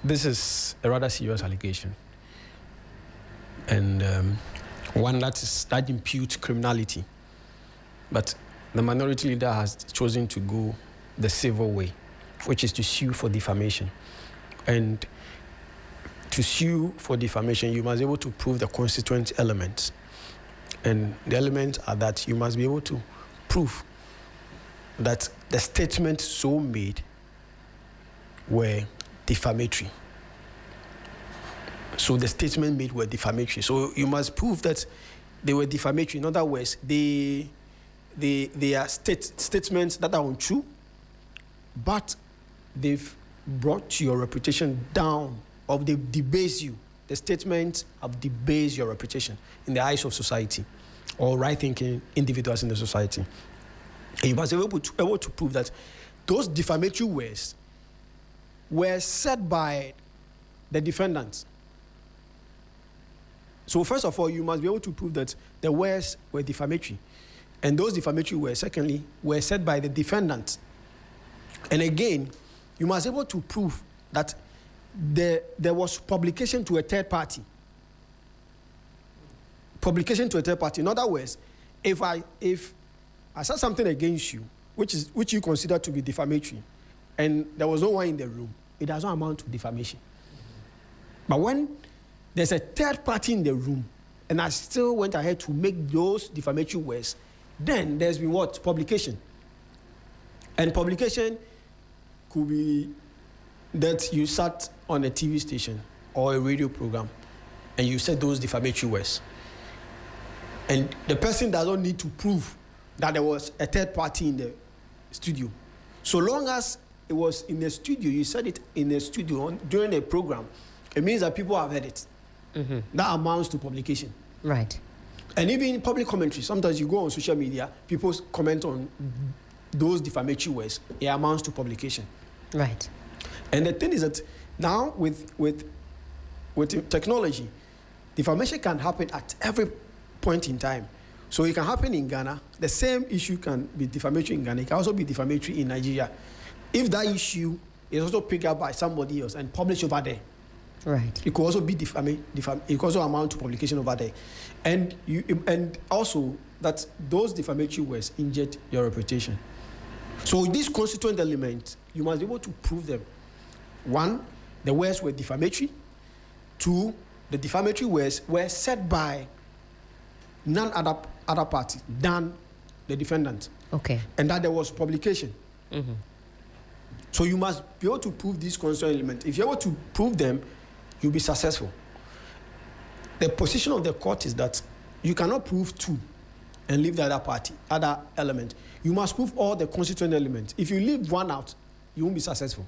This is a rather serious allegation, and one that imputes criminality. But the minority leader has chosen to go the civil way, which is to sue for defamation. And to sue for defamation, you must be able to prove the constituent elements. And the elements are that you must be able to prove that the statements so made were defamatory. So the statement made were defamatory. So you must prove that they were defamatory. In other words, they are statements that are untrue, but they've brought your reputation down, or they've debased you. The statements have debased your reputation in the eyes of society or right-thinking individuals in the society. And you must be able to prove that those defamatory words were said by the defendants. So first of all, you must be able to prove that the words were defamatory. And those defamatory words, secondly, were said by the defendant. And again, you must be able to prove that there was publication to a third party. Publication to a third party. In other words, if I said something against you, which you consider to be defamatory, and there was no one in the room, it does not amount to defamation. But when there's a third party in the room, and I still went ahead to make those defamatory words, then there's been what? Publication. And publication could be that you sat on a TV station or a radio program and you said those defamatory words. And the person doesn't need to prove that there was a third party in the studio. So long as it was in the studio, you said it in the studio during a program, it means that people have heard it. Mm-hmm. That amounts to publication. Right. And even in public commentary, sometimes you go on social media, people comment on those defamatory words, it amounts to publication. Right. And the thing is that now with technology, defamation can happen at every point in time. So it can happen in Ghana. The same issue can be defamatory in Ghana. It can also be defamatory in Nigeria. If that issue is also picked up by somebody else and published over there, right, it could also be it could also amount to publication over there, and also that those defamatory words injured your reputation. So these constituent elements, you must be able to prove them. One, the words were defamatory. Two, the defamatory words were said by none other party than the defendant. Okay. And that there was publication. Mm-hmm. So you must be able to prove these constituent elements. If you're able to prove them, you'll be successful. The position of the court is that you cannot prove two and leave the other element. You must prove all the constituent elements. If you leave one out, you won't be successful.